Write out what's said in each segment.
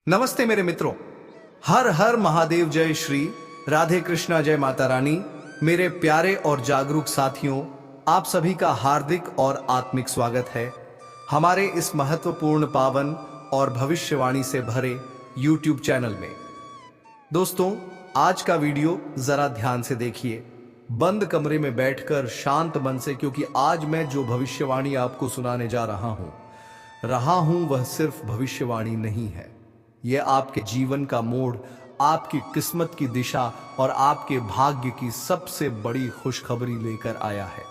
नमस्ते मेरे मित्रों। हर हर महादेव, जय श्री राधे कृष्णा, जय माता रानी। मेरे प्यारे और जागरूक साथियों, आप सभी का हार्दिक और आत्मिक स्वागत है हमारे इस महत्वपूर्ण, पावन और भविष्यवाणी से भरे YouTube चैनल में। दोस्तों, आज का वीडियो जरा ध्यान से देखिए, बंद कमरे में बैठकर शांत मन से, क्योंकि आज मैं जो भविष्यवाणी आपको सुनाने जा रहा हूं वह सिर्फ भविष्यवाणी नहीं है। यह आपके जीवन का मोड़, आपकी किस्मत की दिशा और आपके भाग्य की सबसे बड़ी खुशखबरी लेकर आया है।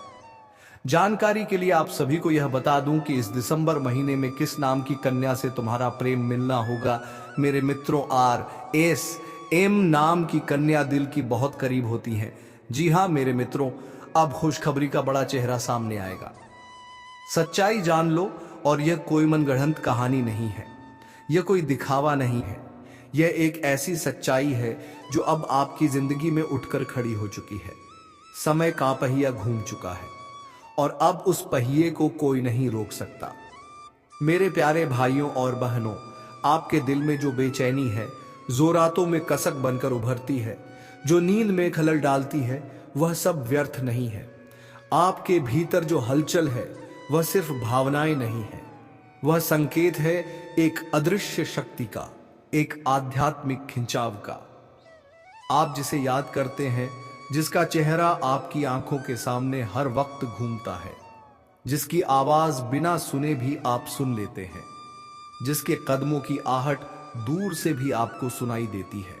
जानकारी के लिए आप सभी को यह बता दूं कि इस दिसंबर महीने में किस नाम की कन्या से तुम्हारा प्रेम मिलना होगा। मेरे मित्रों, RSM नाम की कन्या दिल की बहुत करीब होती हैं। जी हाँ मेरे मित्रों, अब खुशखबरी का बड़ा चेहरा सामने आएगा। सच्चाई जान लो, और यह कोई मनगढ़ंत कहानी नहीं है, यह कोई दिखावा नहीं है। यह एक ऐसी सच्चाई है जो अब आपकी जिंदगी में उठकर खड़ी हो चुकी है। समय का पहिया घूम चुका है और अब उस पहिए को कोई नहीं रोक सकता। मेरे प्यारे भाइयों और बहनों, आपके दिल में जो बेचैनी है, जो रातों में कसक बनकर उभरती है, जो नींद में खलल डालती है, वह सब व्यर्थ नहीं है। आपके भीतर जो हलचल है वह सिर्फ भावनाएं नहीं है, वह संकेत है एक अदृश्य शक्ति का, एक आध्यात्मिक खिंचाव का। आप जिसे याद करते हैं, जिसका चेहरा आपकी आंखों के सामने हर वक्त घूमता है, जिसकी आवाज बिना सुने भी आप सुन लेते हैं, जिसके कदमों की आहट दूर से भी आपको सुनाई देती है,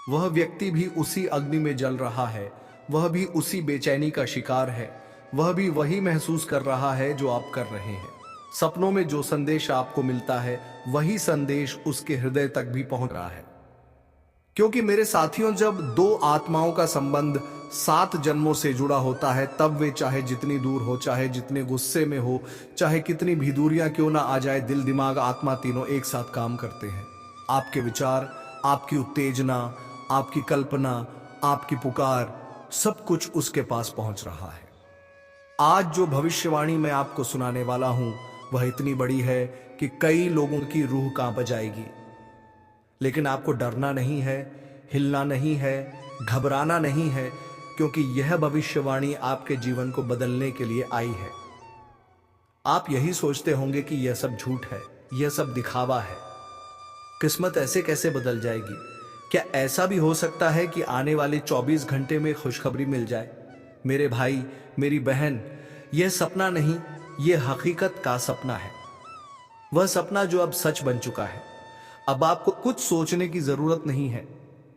वह व्यक्ति भी उसी अग्नि में जल रहा है, वह भी उसी बेचैनी का शिकार है, वह भी वही महसूस कर रहा है जो आप कर रहे हैं। सपनों में जो संदेश आपको मिलता है, वही संदेश उसके हृदय तक भी पहुंच रहा है। क्योंकि मेरे साथियों, जब दो आत्माओं का संबंध 7 जन्मों से जुड़ा होता है, तब वे चाहे जितनी दूर हो, चाहे जितने गुस्से में हो, चाहे कितनी भी दूरियां क्यों ना आ जाए, दिल, दिमाग, आत्मा तीनों एक साथ काम करते हैं। आपके विचार, आपकी उत्तेजना, आपकी कल्पना, आपकी पुकार, सब कुछ उसके पास पहुंच रहा है। आज जो भविष्यवाणी मैं आपको सुनाने वाला हूं वह इतनी बड़ी है कि कई लोगों की रूह कांप जाएगी। लेकिन आपको डरना नहीं है, हिलना नहीं है, घबराना नहीं है, क्योंकि यह भविष्यवाणी आपके जीवन को बदलने के लिए आई है। आप यही सोचते होंगे कि यह सब झूठ है, यह सब दिखावा है, किस्मत ऐसे कैसे बदल जाएगी? क्या ऐसा भी हो सकता है कि आने वाले 24 घंटे में खुशखबरी मिल जाए? मेरे भाई, मेरी बहन, यह सपना नहीं, यह हकीकत का सपना है। वह सपना जो अब सच बन चुका है। अब आपको कुछ सोचने की जरूरत नहीं है,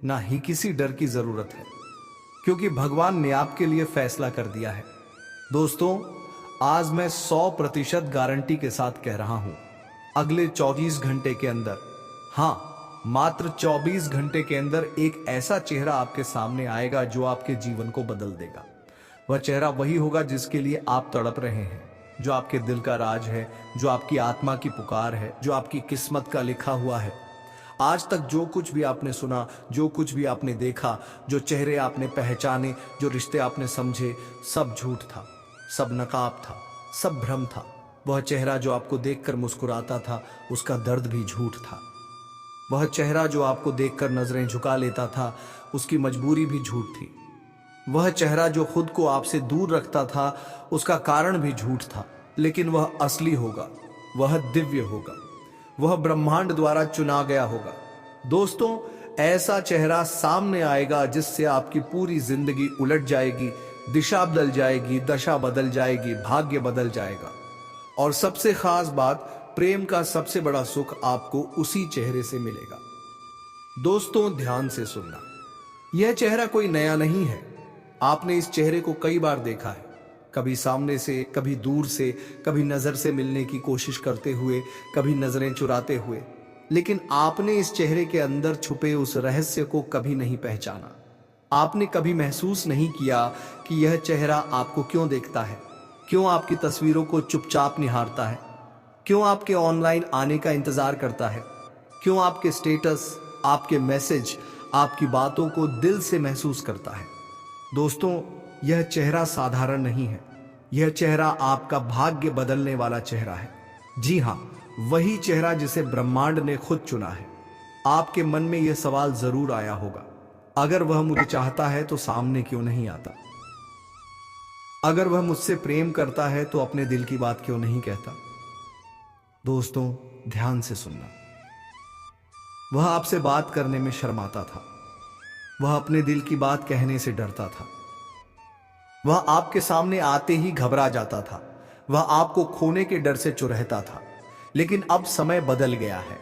ना ही किसी डर की जरूरत है, क्योंकि भगवान ने आपके लिए फैसला कर दिया है। दोस्तों, आज मैं 100% गारंटी के साथ कह रहा हूं, अगले 24 घंटे के अंदर, हाँ मात्र 24 घंटे के अंदर, एक ऐसा चेहरा आपके सामने आएगा जो आपके जीवन को बदल देगा। वह चेहरा वही होगा जिसके लिए आप तड़प रहे हैं, जो आपके दिल का राज है, जो आपकी आत्मा की पुकार है, जो आपकी किस्मत का लिखा हुआ है। आज तक जो कुछ भी आपने सुना, जो कुछ भी आपने देखा, जो चेहरे आपने पहचाने, जो रिश्ते आपने समझे, सब झूठ था, सब नकाब था, सब भ्रम था। वह चेहरा जो आपको देखकर मुस्कुराता था, उसका दर्द भी झूठ था। वह चेहरा जो आपको देखकर नजरें झुका लेता था, उसकी मजबूरी भी झूठ थी। वह चेहरा जो खुद को आपसे दूर रखता था, उसका कारण भी झूठ था। लेकिन वह असली होगा, वह दिव्य होगा, वह ब्रह्मांड द्वारा चुना गया होगा। दोस्तों, ऐसा चेहरा सामने आएगा जिससे आपकी पूरी जिंदगी उलट जाएगी, दिशा बदल जाएगी, दशा बदल जाएगी, भाग्य बदल जाएगा। और सबसे खास बात, प्रेम का सबसे बड़ा सुख आपको उसी चेहरे से मिलेगा। दोस्तों, ध्यान से सुनना, यह चेहरा कोई नया नहीं है। आपने इस चेहरे को कई बार देखा है, कभी सामने से, कभी दूर से, कभी नजर से मिलने की कोशिश करते हुए, कभी नजरें चुराते हुए। लेकिन आपने इस चेहरे के अंदर छुपे उस रहस्य को कभी नहीं पहचाना। आपने कभी महसूस नहीं किया कि यह चेहरा आपको क्यों देखता है, क्यों आपकी तस्वीरों को चुपचाप निहारता है, क्यों आपके ऑनलाइन आने का इंतजार करता है, क्यों आपके स्टेटस, आपके मैसेज, आपकी बातों को दिल से महसूस करता है। दोस्तों, यह चेहरा साधारण नहीं है, यह चेहरा आपका भाग्य बदलने वाला चेहरा है। जी हाँ, वही चेहरा जिसे ब्रह्मांड ने खुद चुना है। आपके मन में यह सवाल जरूर आया होगा, अगर वह मुझे चाहता है तो सामने क्यों नहीं आता? अगर वह मुझसे प्रेम करता है तो अपने दिल की बात क्यों नहीं कहता? दोस्तों, ध्यान से सुनना। वह आपसे बात करने में शर्माता था। वह अपने दिल की बात कहने से डरता था। वह आपके सामने आते ही घबरा जाता था। वह आपको खोने के डर से चुरहता था। लेकिन अब समय बदल गया है।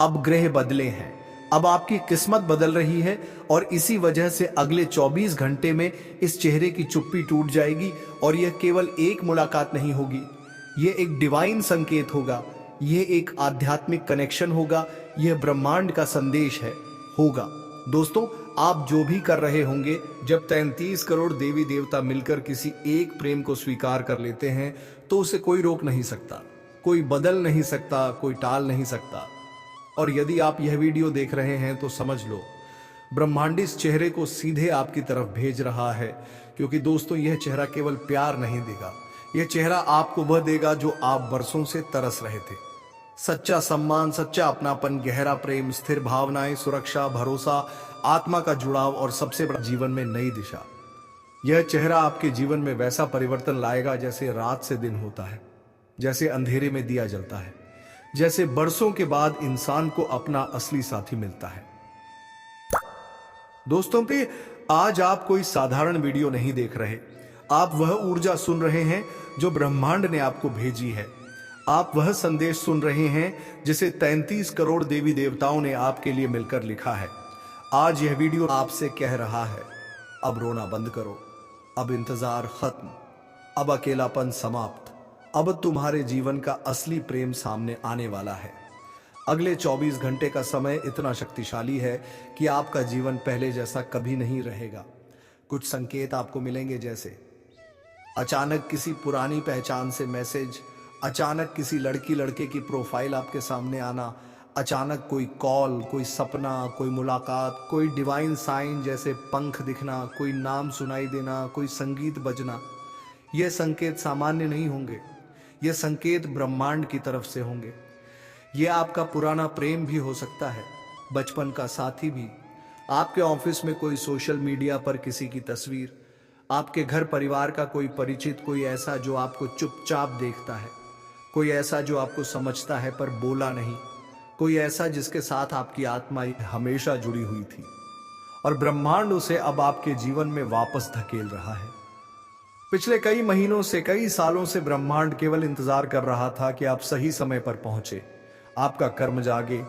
अब ग्रह बदले हैं। अब आपकी किस्मत बदल रही है और इसी वजह से अगले 24 घंटे में इस चेहरे की चुप्पी टूट जाएगी। और यह केवल एक मुलाकात नहीं होगी, यह एक डिवाइन संकेत होगा, यह एक आध्यात्मिक कनेक्शन होगा, यह ब्रह्मांड का संदेश होगा। दोस्तों, आप जो भी कर रहे होंगे, जब 33 करोड़ देवी देवता मिलकर किसी एक प्रेम को स्वीकार कर लेते हैं तो उसे कोई रोक नहीं सकता, कोई बदल नहीं सकता, कोई टाल नहीं सकता। और यदि आप यह वीडियो देख रहे हैं तो समझ लो, ब्रह्मांड इस चेहरे को सीधे आपकी तरफ भेज रहा है। क्योंकि दोस्तों, यह चेहरा केवल प्यार नहीं देगा, यह चेहरा आपको वह देगा जो आप बरसों से तरस रहे थे। सच्चा सम्मान, सच्चा अपनापन, गहरा प्रेम, स्थिर भावनाएं, सुरक्षा, भरोसा, आत्मा का जुड़ाव और सबसे बड़ा, जीवन में नई दिशा। यह चेहरा आपके जीवन में वैसा परिवर्तन लाएगा जैसे रात से दिन होता है, जैसे अंधेरे में दिया जलता है, जैसे बरसों के बाद इंसान को अपना असली साथी मिलता है। दोस्तों पे, आज आप कोई साधारण वीडियो नहीं देख रहे, आप वह ऊर्जा सुन रहे हैं जो ब्रह्मांड ने आपको भेजी है। आप वह संदेश सुन रहे हैं जिसे 33 करोड़ देवी देवताओं ने आपके लिए मिलकर लिखा है। आज यह वीडियो आपसे कह रहा है, अब रोना बंद करो, अब इंतजार खत्म, अब अकेलापन समाप्त, अब तुम्हारे जीवन का असली प्रेम सामने आने वाला है। अगले 24 घंटे का समय इतना शक्तिशाली है कि आपका जीवन पहले जैसा कभी नहीं रहेगा। कुछ संकेत आपको मिलेंगे, जैसे अचानक किसी पुरानी पहचान से मैसेज, अचानक किसी लड़की लड़के की प्रोफाइल आपके सामने आना, अचानक कोई कॉल, कोई सपना, कोई मुलाकात, कोई डिवाइन साइन जैसे पंख दिखना, कोई नाम सुनाई देना, कोई संगीत बजना। यह संकेत सामान्य नहीं होंगे, यह संकेत ब्रह्मांड की तरफ से होंगे। यह आपका पुराना प्रेम भी हो सकता है, बचपन का साथी भी, आपके ऑफिस में कोई सोशल मीडिया पर किसी की तस्वीर, आपके घर परिवार का कोई परिचित, कोई ऐसा जो आपको चुपचाप देखता है, कोई ऐसा जो आपको समझता है पर बोला नहीं, कोई ऐसा जिसके साथ आपकी आत्मा हमेशा जुड़ी हुई थी और ब्रह्मांड उसे अब आपके जीवन में वापस धकेल रहा है। पिछले कई महीनों से, कई सालों से ब्रह्मांड केवल इंतजार कर रहा था कि आप सही समय पर पहुंचे, आपका कर्म जागे,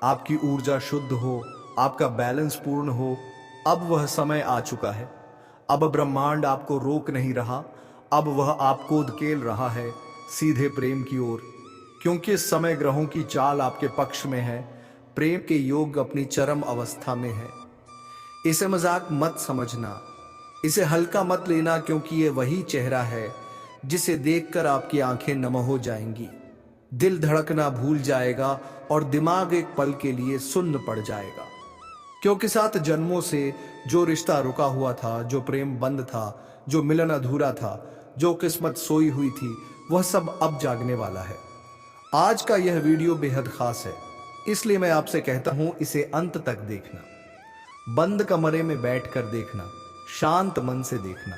आपकी ऊर्जा शुद्ध हो, आपका बैलेंस पूर्ण हो। अब वह समय आ चुका है। अब ब्रह्मांड आपको रोक नहीं रहा, अब वह आपको धकेल रहा है सीधे प्रेम की ओर। क्योंकि इस समय ग्रहों की चाल आपके पक्ष में है, प्रेम के योग अपनी चरम अवस्था में है। इसे मजाक मत समझना, इसे हल्का मत लेना, क्योंकि ये वही चेहरा है जिसे देखकर आपकी आंखें नम हो जाएंगी, दिल धड़कना भूल जाएगा और दिमाग एक पल के लिए सुन्न पड़ जाएगा। क्योंकि 7 जन्मों से जो रिश्ता रुका हुआ था, जो प्रेम बंद था, जो मिलन अधूरा था, जो किस्मत सोई हुई थी, वह सब अब जागने वाला है। आज का यह वीडियो बेहद खास है, इसलिए मैं आपसे कहता हूं, इसे अंत तक देखना, बंद कमरे में बैठकर देखना, शांत मन से देखना,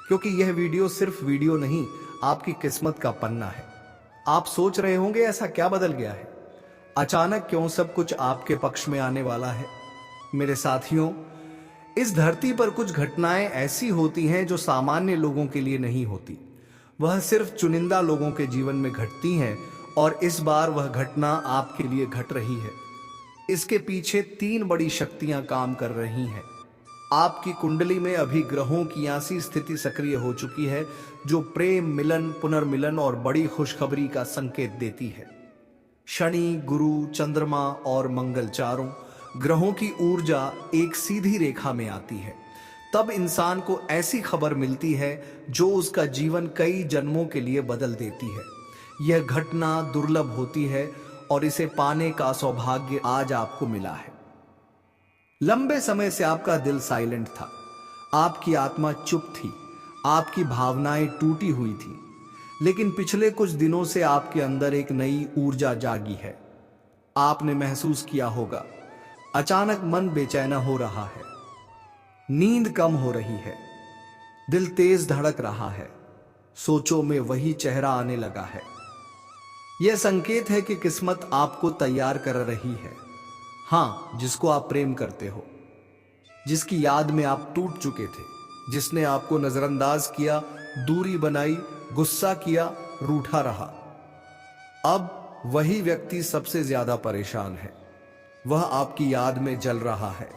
क्योंकि यह वीडियो सिर्फ वीडियो नहीं, आपकी किस्मत का पन्ना है। आप सोच रहे होंगे, ऐसा क्या बदल गया है, अचानक क्यों सब कुछ आपके पक्ष में आने वाला है? मेरे साथियों, इस धरती पर कुछ घटनाएं ऐसी होती हैं जो सामान्य लोगों के लिए नहीं होती, वह सिर्फ चुनिंदा लोगों के जीवन में घटती हैं। और इस बार वह घटना आपके लिए घट रही है। इसके पीछे 3 बड़ी शक्तियां काम कर रही हैं। आपकी कुंडली में अभी ग्रहों की ऐसी स्थिति सक्रिय हो चुकी है जो प्रेम, मिलन, पुनर्मिलन और बड़ी खुशखबरी का संकेत देती है। शनि, गुरु, चंद्रमा और मंगल, चारों ग्रहों की ऊर्जा एक सीधी रेखा में आती है। तब इंसान को ऐसी खबर मिलती है जो उसका जीवन कई जन्मों के लिए बदल देती है। यह घटना दुर्लभ होती है और इसे पाने का सौभाग्य आज आपको मिला है। लंबे समय से आपका दिल साइलेंट था, आपकी आत्मा चुप थी, आपकी भावनाएं टूटी हुई थी। लेकिन पिछले कुछ दिनों से आपके अंदर एक नई ऊर्जा जागी है। आपने महसूस किया होगा, अचानक मन बेचैना हो रहा है, नींद कम हो रही है, दिल तेज धड़क रहा है, सोचों में वही चेहरा आने लगा है। यह संकेत है कि किस्मत आपको तैयार कर रही है। हां, जिसको आप प्रेम करते हो, जिसकी याद में आप टूट चुके थे, जिसने आपको नजरअंदाज किया, दूरी बनाई, गुस्सा किया, रूठा रहा, अब वही व्यक्ति सबसे ज्यादा परेशान है। वह आपकी याद में जल रहा है,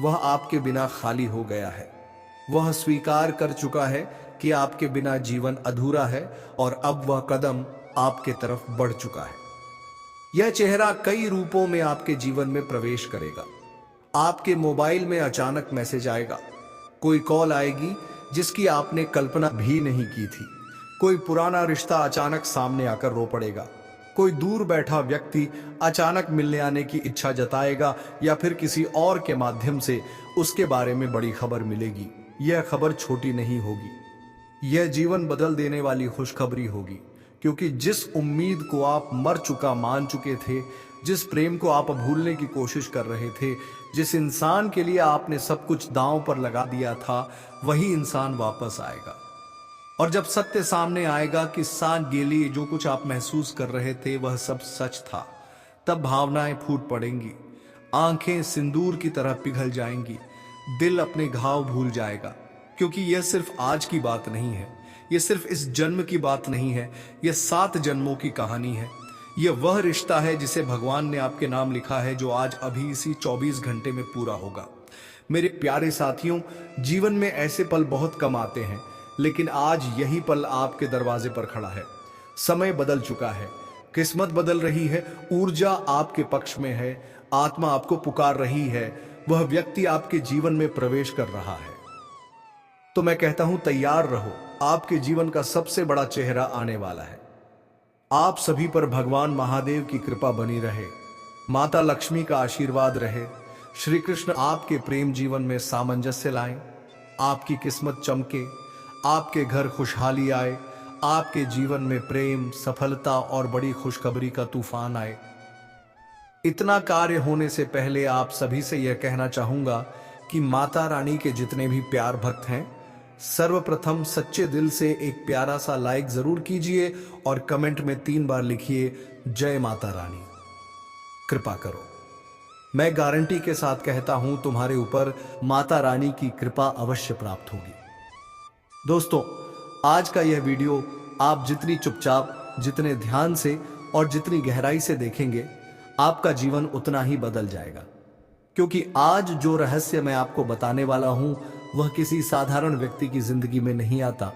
वह आपके बिना खाली हो गया है, वह स्वीकार कर चुका है कि आपके बिना जीवन अधूरा है और अब वह कदम आपके तरफ बढ़ चुका है। यह चेहरा कई रूपों में आपके जीवन में प्रवेश करेगा। आपके मोबाइल में अचानक मैसेज आएगा, कोई कॉल आएगी जिसकी आपने कल्पना भी नहीं की थी, कोई पुराना रिश्ता अचानक सामने आकर रो पड़ेगा, कोई दूर बैठा व्यक्ति अचानक मिलने आने की इच्छा जताएगा या फिर किसी और के माध्यम से उसके बारे में बड़ी खबर मिलेगी। यह खबर छोटी नहीं होगी, यह जीवन बदल देने वाली खुशखबरी होगी, क्योंकि जिस उम्मीद को आप मर चुका मान चुके थे, जिस प्रेम को आप भूलने की कोशिश कर रहे थे, जिस इंसान के लिए आपने सब कुछ दांव पर लगा दिया था, वही इंसान वापस आएगा। और जब सत्य सामने आएगा कि सांस गेली जो कुछ आप महसूस कर रहे थे वह सब सच था, तब भावनाएं फूट पड़ेंगी, आंखें सिंदूर की तरह पिघल जाएंगी, दिल अपने घाव भूल जाएगा। क्योंकि यह सिर्फ आज की बात नहीं है, यह सिर्फ इस जन्म की बात नहीं है, यह 7 जन्मों की कहानी है। यह वह रिश्ता है जिसे भगवान ने आपके नाम लिखा है, जो आज अभी इसी 24 घंटे में पूरा होगा। मेरे प्यारे साथियों, जीवन में ऐसे पल बहुत कम आते हैं, लेकिन आज यही पल आपके दरवाजे पर खड़ा है। समय बदल चुका है, किस्मत बदल रही है, ऊर्जा आपके पक्ष में है, आत्मा आपको पुकार रही है, वह व्यक्ति आपके जीवन में प्रवेश कर रहा है। तो मैं कहता हूं, तैयार रहो, आपके जीवन का सबसे बड़ा चेहरा आने वाला है। आप सभी पर भगवान महादेव की कृपा बनी रहे, माता लक्ष्मी का आशीर्वाद रहे, श्री कृष्ण आपके प्रेम जीवन में सामंजस्य लाएं, आपकी किस्मत चमके, आपके घर खुशहाली आए, आपके जीवन में प्रेम, सफलता और बड़ी खुशखबरी का तूफान आए। इतना कार्य होने से पहले आप सभी से यह कहना चाहूंगा कि माता रानी के जितने भी प्यार भक्त हैं, सर्वप्रथम सच्चे दिल से एक प्यारा सा लाइक जरूर कीजिए और कमेंट में 3 बार लिखिए, जय माता रानी। कृपा करो। मैं गारंटी के साथ कहता हूं, तुम्हारे ऊपर माता रानी की कृपा अवश्य प्राप्त होगी। दोस्तों, आज का यह वीडियो आप जितनी चुपचाप, जितने ध्यान से और जितनी गहराई से देखेंगे, आपका जीवन उतना ही बदल जाएगा। क्योंकि आज जो रहस्य मैं आपको बताने वाला हूं, वह किसी साधारण व्यक्ति की जिंदगी में नहीं आता।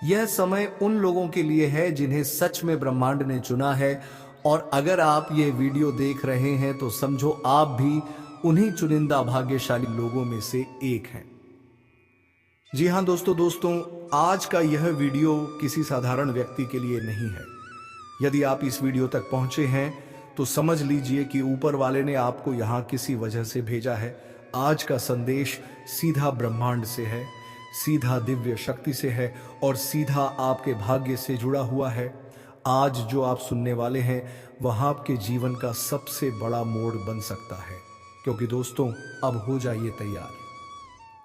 यह समय उन लोगों के लिए है जिन्हें सच में ब्रह्मांड ने चुना है, और अगर आप ये वीडियो देख रहे हैं तो समझो आप भी उन्हीं चुनिंदा भाग्यशाली लोगों में से एक हैं। जी हां दोस्तों, आज का यह वीडियो किसी साधारण व्यक्ति के लिए नहीं है। यदि आप इस वीडियो तक पहुंचे हैं तो समझ लीजिए कि ऊपर वाले ने आपको यहां किसी वजह से भेजा है। आज का संदेश सीधा ब्रह्मांड से है, सीधा दिव्य शक्ति से है और सीधा आपके भाग्य से जुड़ा हुआ है। आज जो आप सुनने वाले हैं वह आपके जीवन का सबसे बड़ा मोड़ बन सकता है। क्योंकि दोस्तों, अब हो जाइए तैयार।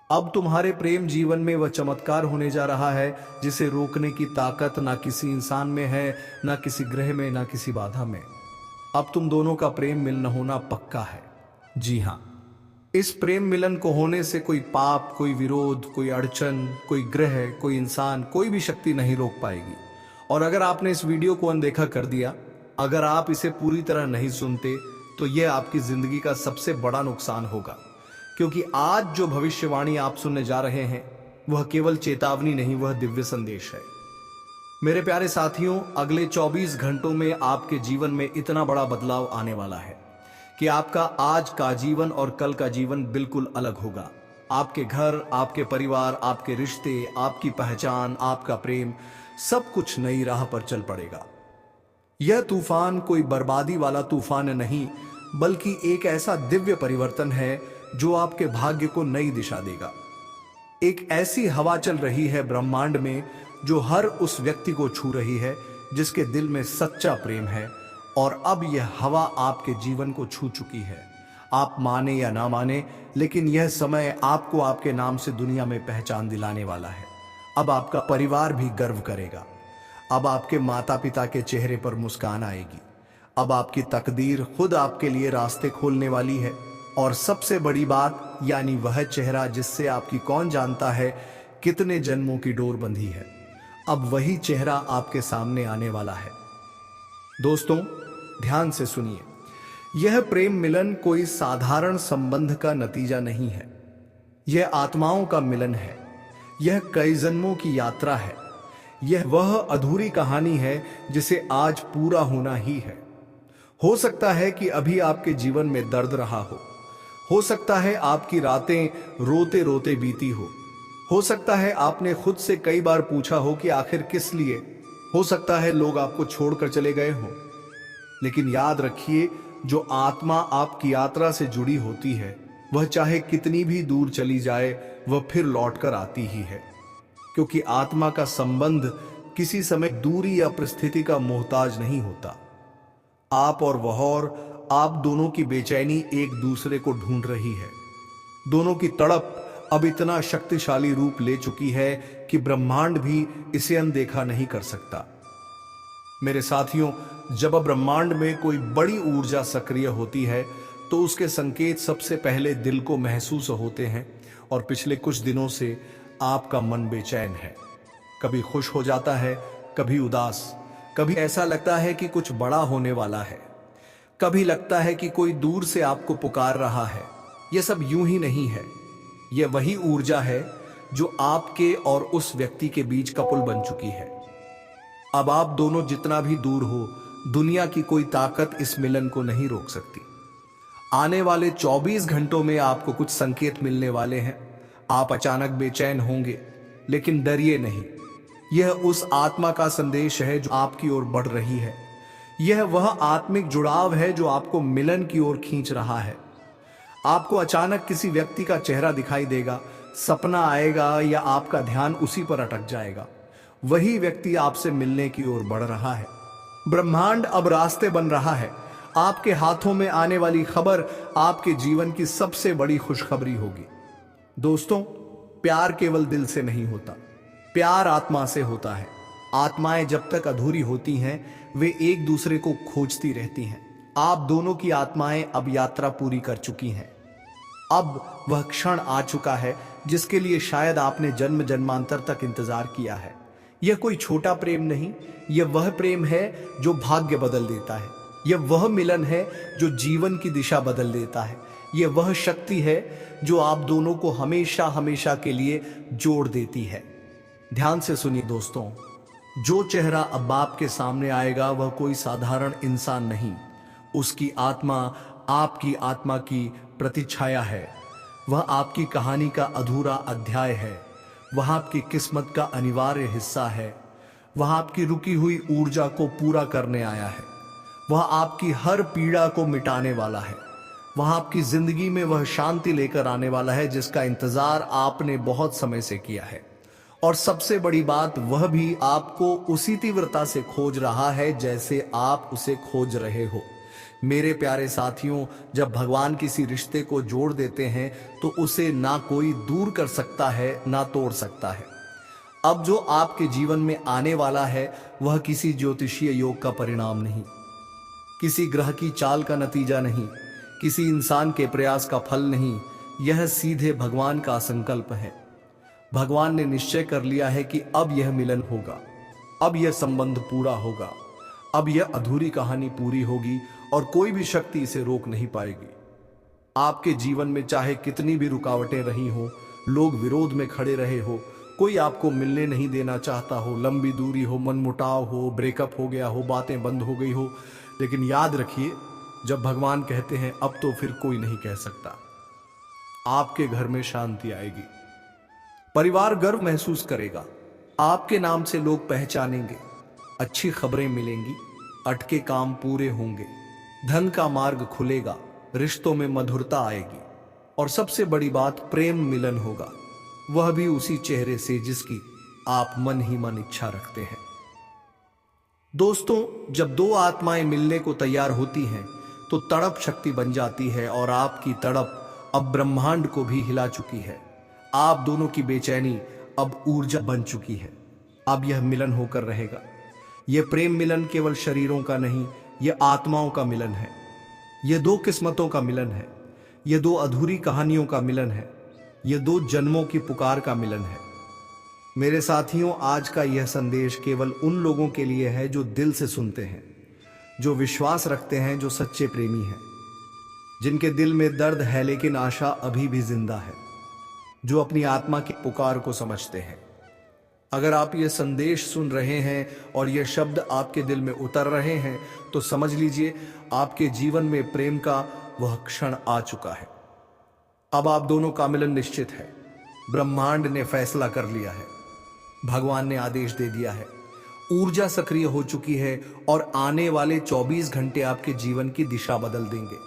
अब तुम्हारे प्रेम जीवन में वह चमत्कार होने जा रहा है जिसे रोकने की ताकत ना किसी इंसान में है, ना किसी ग्रह में, ना किसी बाधा में। अब तुम दोनों का प्रेम मिलन होना पक्का है। जी हां, इस प्रेम मिलन को होने से कोई पाप, कोई विरोध, कोई अड़चन, कोई ग्रह, कोई इंसान, कोई भी शक्ति नहीं रोक पाएगी। और अगर आपने इस वीडियो को अनदेखा कर दिया, अगर आप इसे पूरी तरह नहीं सुनते, तो यह आपकी जिंदगी का सबसे बड़ा नुकसान होगा। क्योंकि आज जो भविष्यवाणी आप सुनने जा रहे हैं वह केवल चेतावनी नहीं, वह दिव्य संदेश है। मेरे प्यारे साथियों, अगले 24 घंटों में आपके जीवन में इतना बड़ा बदलाव आने वाला है कि आपका आज का जीवन और कल का जीवन बिल्कुल अलग होगा। आपके घर, आपके परिवार, आपके रिश्ते, आपकी पहचान, आपका प्रेम, सब कुछ नई राह पर चल पड़ेगा। यह तूफान कोई बर्बादी वाला तूफान नहीं, बल्कि एक ऐसा दिव्य परिवर्तन है जो आपके भाग्य को नई दिशा देगा। एक ऐसी हवा चल रही है ब्रह्मांड में जो हर उस व्यक्ति को छू रही है जिसके दिल में सच्चा प्रेम है। और अब यह हवा आपके जीवन को छू चुकी है। आप माने या ना माने, लेकिन यह समय आपको आपके नाम से दुनिया में पहचान दिलाने वाला है। अब आपका परिवार भी गर्व करेगा। अब आपके माता पिता के चेहरे पर मुस्कान आएगी। अब आपकी तकदीर खुद आपके लिए रास्ते खोलने वाली है। और सबसे बड़ी बात, यानी वह चेहरा जिससे आपकी कौन जानता है कितने जन्मों की डोर बंधी है, अब वही चेहरा आपके सामने आने वाला है। दोस्तों, ध्यान से सुनिए। यह प्रेम मिलन कोई साधारण संबंध का नतीजा नहीं है। यह आत्माओं का मिलन है। यह कई जन्मों की यात्रा है। यह वह अधूरी कहानी है जिसे आज पूरा होना ही है। हो सकता है कि अभी आपके जीवन में दर्द रहा हो सकता है आपकी रातें रोते रोते बीती हो सकता है आपने खुद से कई बार पूछा हो कि आखिर किस लिए। हो सकता है लोग आपको छोड़कर चले गए हों। लेकिन याद रखिए, जो आत्मा आपकी यात्रा से जुड़ी होती है, वह चाहे कितनी भी दूर चली जाए, वह फिर लौटकर आती ही है। क्योंकि आत्मा का संबंध किसी समय दूरी या परिस्थिति का मोहताज नहीं होता। आप और वह और आप दोनों की बेचैनी एक दूसरे को ढूंढ रही है। दोनों की तड़प अब इतना शक्तिशाली रूप ले चुकी है कि ब्रह्मांड भी इसे अनदेखा नहीं कर सकता। मेरे साथियों, जब ब्रह्मांड में कोई बड़ी ऊर्जा सक्रिय होती है तो उसके संकेत सबसे पहले दिल को महसूस होते हैं। और पिछले कुछ दिनों से आपका मन बेचैन है। कभी खुश हो जाता है, कभी उदास, कभी ऐसा लगता है कि कुछ बड़ा होने वाला है, कभी लगता है कि कोई दूर से आपको पुकार रहा है। यह सब यूं ही नहीं है। यह वही ऊर्जा है जो आपके और उस व्यक्ति के बीच का पुल बन चुकी है। अब आप दोनों जितना भी दूर हो, दुनिया की कोई ताकत इस मिलन को नहीं रोक सकती। आने वाले 24 घंटों में आपको कुछ संकेत मिलने वाले हैं। आप अचानक बेचैन होंगे, लेकिन डरिए नहीं। यह उस आत्मा का संदेश है जो आपकी ओर बढ़ रही है। यह वह आत्मिक जुड़ाव है जो आपको मिलन की ओर खींच रहा है। आपको अचानक किसी व्यक्ति का चेहरा दिखाई देगा, सपना आएगा या आपका ध्यान उसी पर अटक जाएगा। वही व्यक्ति आपसे मिलने की ओर बढ़ रहा है। ब्रह्मांड अब रास्ते बन रहा है। आपके हाथों में आने वाली खबर आपके जीवन की सबसे बड़ी खुशखबरी होगी। दोस्तों, प्यार केवल दिल से नहीं होता, प्यार आत्मा से होता है। आत्माएं जब तक अधूरी होती हैं, वे एक दूसरे को खोजती रहती हैं। आप दोनों की आत्माएं अब यात्रा पूरी कर चुकी हैं। अब वह क्षण आ चुका है जिसके लिए शायद आपने जन्म जन्मांतर तक इंतजार किया है। यह कोई छोटा प्रेम नहीं, यह वह प्रेम है जो भाग्य बदल देता है। यह वह मिलन है जो जीवन की दिशा बदल देता है। यह वह शक्ति है जो आप दोनों को हमेशा हमेशा के लिए जोड़ देती है। ध्यान से सुनिए दोस्तों, जो चेहरा अब आपके सामने आएगा वह कोई साधारण इंसान नहीं, उसकी आत्मा आपकी आत्मा की प्रतिछाया है। वह आपकी कहानी का अधूरा अध्याय है। वह आपकी किस्मत का अनिवार्य हिस्सा है। वह आपकी रुकी हुई ऊर्जा को पूरा करने आया है। वह आपकी हर पीड़ा को मिटाने वाला है। वह आपकी जिंदगी में वह शांति लेकर आने वाला है जिसका इंतजार आपने बहुत समय से किया है। और सबसे बड़ी बात, वह भी आपको उसी तीव्रता से खोज रहा है जैसे आप उसे खोज रहे हो। मेरे प्यारे साथियों, जब भगवान किसी रिश्ते को जोड़ देते हैं तो उसे ना कोई दूर कर सकता है, ना तोड़ सकता है। अब जो आपके जीवन में आने वाला है वह किसी ज्योतिषीय योग का परिणाम नहीं, किसी ग्रह की चाल का नतीजा नहीं, किसी इंसान के प्रयास का फल नहीं। यह सीधे भगवान का संकल्प है। भगवान ने निश्चय कर लिया है कि अब यह मिलन होगा, अब यह संबंध पूरा होगा, अब यह अधूरी कहानी पूरी होगी और कोई भी शक्ति इसे रोक नहीं पाएगी। आपके जीवन में चाहे कितनी भी रुकावटें रही हो, लोग विरोध में खड़े रहे हो, कोई आपको मिलने नहीं देना चाहता हो, लंबी दूरी हो, मनमुटाव हो, ब्रेकअप हो गया हो, बातें बंद हो गई हो, लेकिन याद रखिए, जब भगवान कहते हैं अब तो फिर कोई नहीं कह सकता। आपके घर में शांति आएगी, परिवार गर्व महसूस करेगा, आपके नाम से लोग पहचानेंगे, अच्छी खबरें मिलेंगी, अटके काम पूरे होंगे, धन का मार्ग खुलेगा, रिश्तों में मधुरता आएगी और सबसे बड़ी बात, प्रेम मिलन होगा, वह भी उसी चेहरे से जिसकी आप मन ही मन इच्छा रखते हैं। दोस्तों, जब दो आत्माएं मिलने को तैयार होती हैं तो तड़प शक्ति बन जाती है और आपकी तड़प अब ब्रह्मांड को भी हिला चुकी है। आप दोनों की बेचैनी अब ऊर्जा बन चुकी है। अब यह मिलन होकर रहेगा। यह प्रेम मिलन केवल शरीरों का नहीं, यह आत्माओं का मिलन है। यह दो किस्मतों का मिलन है। यह दो अधूरी कहानियों का मिलन है। यह दो जन्मों की पुकार का मिलन है। मेरे साथियों, आज का यह संदेश केवल उन लोगों के लिए है जो दिल से सुनते हैं, जो विश्वास रखते हैं, जो सच्चे प्रेमी हैं, जिनके दिल में दर्द है लेकिन आशा अभी भी जिंदा है, जो अपनी आत्मा की पुकार को समझते हैं। अगर आप यह संदेश सुन रहे हैं और यह शब्द आपके दिल में उतर रहे हैं तो समझ लीजिए आपके जीवन में प्रेम का वह क्षण आ चुका है। अब आप दोनों का मिलन निश्चित है। ब्रह्मांड ने फैसला कर लिया है। भगवान ने आदेश दे दिया है। ऊर्जा सक्रिय हो चुकी है और आने वाले 24 घंटे आपके जीवन की दिशा बदल देंगे।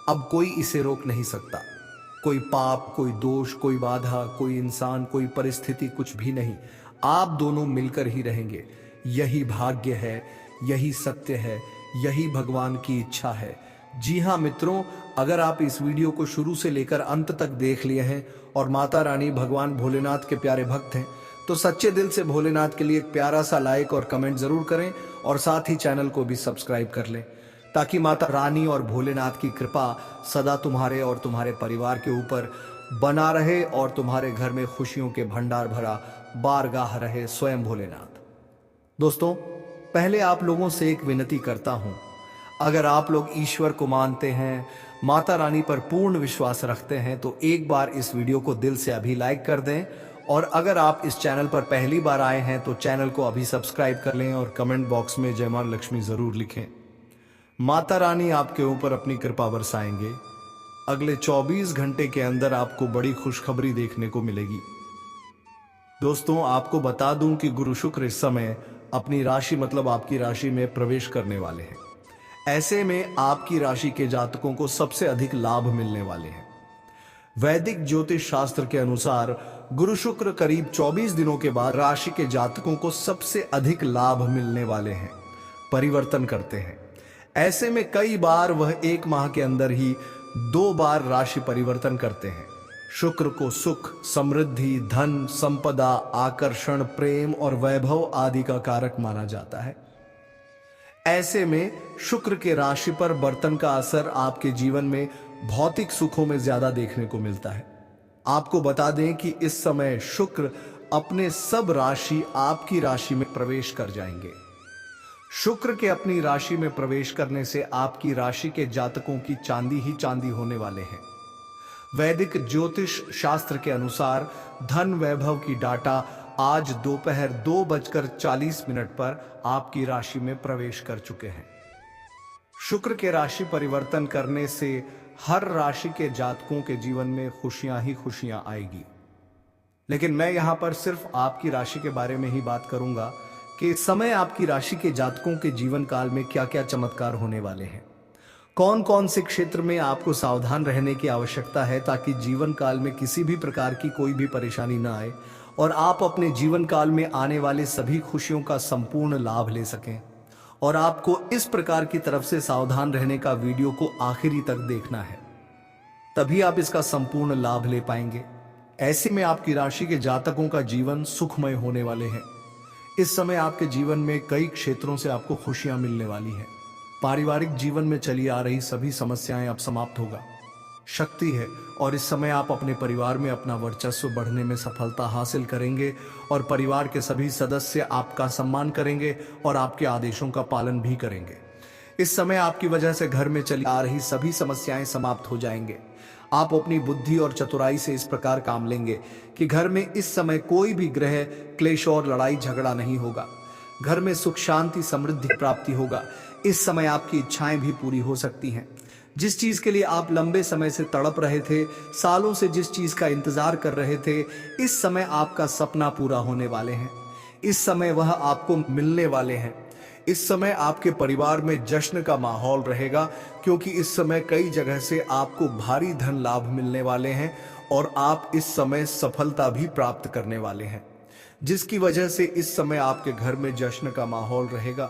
अब कोई इसे रोक नहीं सकता। कोई पाप, कोई दोष, कोई बाधा, कोई इंसान, कोई परिस्थिति, कुछ भी नहीं। आप दोनों मिलकर ही रहेंगे। यही भाग्य है, यही सत्य है, यही भगवान की इच्छा है। जी हाँ मित्रों, अगर आप इस वीडियो को शुरू से लेकर अंत तक देख लिए हैं और माता रानी भगवान भोलेनाथ के प्यारे भक्त हैं तो सच्चे दिल से भोलेनाथ के लिए एक प्यारा सा लाइक और कमेंट जरूर करें और साथ ही चैनल को भी सब्सक्राइब कर लें ताकि माता रानी और भोलेनाथ की कृपा सदा तुम्हारे और तुम्हारे परिवार के ऊपर बना रहे और तुम्हारे घर में खुशियों के भंडार भरा बारगाह रहे स्वयं भोलेनाथ। दोस्तों, पहले आप लोगों से एक विनती करता हूं। अगर आप लोग ईश्वर को मानते हैं, माता रानी पर पूर्ण विश्वास रखते हैं तो एक बार इस वीडियो को दिल से अभी लाइक कर दें और अगर आप इस चैनल पर पहली बार आए हैं तो चैनल को अभी सब्सक्राइब कर लें और कमेंट बॉक्स में जय मां लक्ष्मी जरूर लिखें। माता रानी आपके ऊपर अपनी कृपा बरसाएंगे। अगले 24 घंटे के अंदर आपको बड़ी खुशखबरी देखने को मिलेगी। दोस्तों, आपको बता दूं कि गुरु शुक्र इस समय अपनी राशि मतलब आपकी राशि में प्रवेश करने वाले हैं। ऐसे में आपकी राशि के जातकों को सबसे अधिक लाभ मिलने वाले हैं। वैदिक ज्योतिष शास्त्र के अनुसार गुरु शुक्र करीब 24 दिनों के बाद राशि के जातकों को सबसे अधिक लाभ मिलने वाले हैं, परिवर्तन करते हैं। ऐसे में कई बार वह एक माह के अंदर ही 2 बार राशि परिवर्तन करते हैं। शुक्र को सुख, समृद्धि, धन, संपदा, आकर्षण, प्रेम और वैभव आदि का कारक माना जाता है। ऐसे में शुक्र के राशि पर बर्तन का असर आपके जीवन में भौतिक सुखों में ज्यादा देखने को मिलता है। आपको बता दें कि इस समय शुक्र अपने सब राशि आपकी राशि में प्रवेश कर जाएंगे। शुक्र के अपनी राशि में प्रवेश करने से आपकी राशि के जातकों की चांदी ही चांदी होने वाले हैं। वैदिक ज्योतिष शास्त्र के अनुसार धन वैभव की डाटा आज दोपहर 2:40 पर आपकी राशि में प्रवेश कर चुके हैं। शुक्र के राशि परिवर्तन करने से हर राशि के जातकों के जीवन में खुशियां ही खुशियां आएगी। लेकिन मैं यहां पर सिर्फ आपकी राशि के बारे में ही बात करूंगा कि इस समय आपकी राशि के जातकों के जीवन काल में क्या क्या चमत्कार होने वाले हैं। कौन कौन से क्षेत्र में आपको सावधान रहने की आवश्यकता है ताकि जीवन काल में किसी भी प्रकार की कोई भी परेशानी ना आए और आप अपने जीवन काल में आने वाले सभी खुशियों का संपूर्ण लाभ ले सकें। और आपको इस प्रकार की तरफ से सावधान रहने का वीडियो को आखिरी तक देखना है, तभी आप इसका संपूर्ण लाभ ले पाएंगे। ऐसे में आपकी राशि के जातकों का जीवन सुखमय होने वाले हैं। इस समय आपके जीवन में कई क्षेत्रों से आपको खुशियां मिलने वाली हैं। पारिवारिक जीवन में चली आ रही सभी समस्याएं अब समाप्त होगा। शक्ति है और इस समय आप अपने परिवार में अपना वर्चस्व बढ़ने में सफलता हासिल करेंगे और परिवार के सभी सदस्य आपका सम्मान करेंगे और आपके आदेशों का पालन भी करेंगे। इस समय आपकी वजह से घर में चली आ रही सभी समस्याएं समाप्त हो जाएंगे। आप अपनी बुद्धि और चतुराई से इस प्रकार काम लेंगे कि घर में इस समय कोई भी ग्रह क्लेश और लड़ाई झगड़ा नहीं होगा। घर में सुख, शांति, समृद्धि प्राप्ति होगा। इस समय आपकी इच्छाएं भी पूरी हो सकती हैं। जिस चीज के लिए आप लंबे समय से तड़प रहे थे, सालों से जिस चीज का इंतजार कर रहे थे, इस समय आपका सपना पूरा होने वाले हैं। इस समय वह आपको मिलने वाले हैं। इस समय आपके परिवार में जश्न का माहौल रहेगा क्योंकि इस समय कई जगह से आपको भारी धन लाभ मिलने वाले हैं और आप इस समय सफलता भी प्राप्त करने वाले हैं। जिसकी वजह से इस समय आपके घर में जश्न का माहौल रहेगा।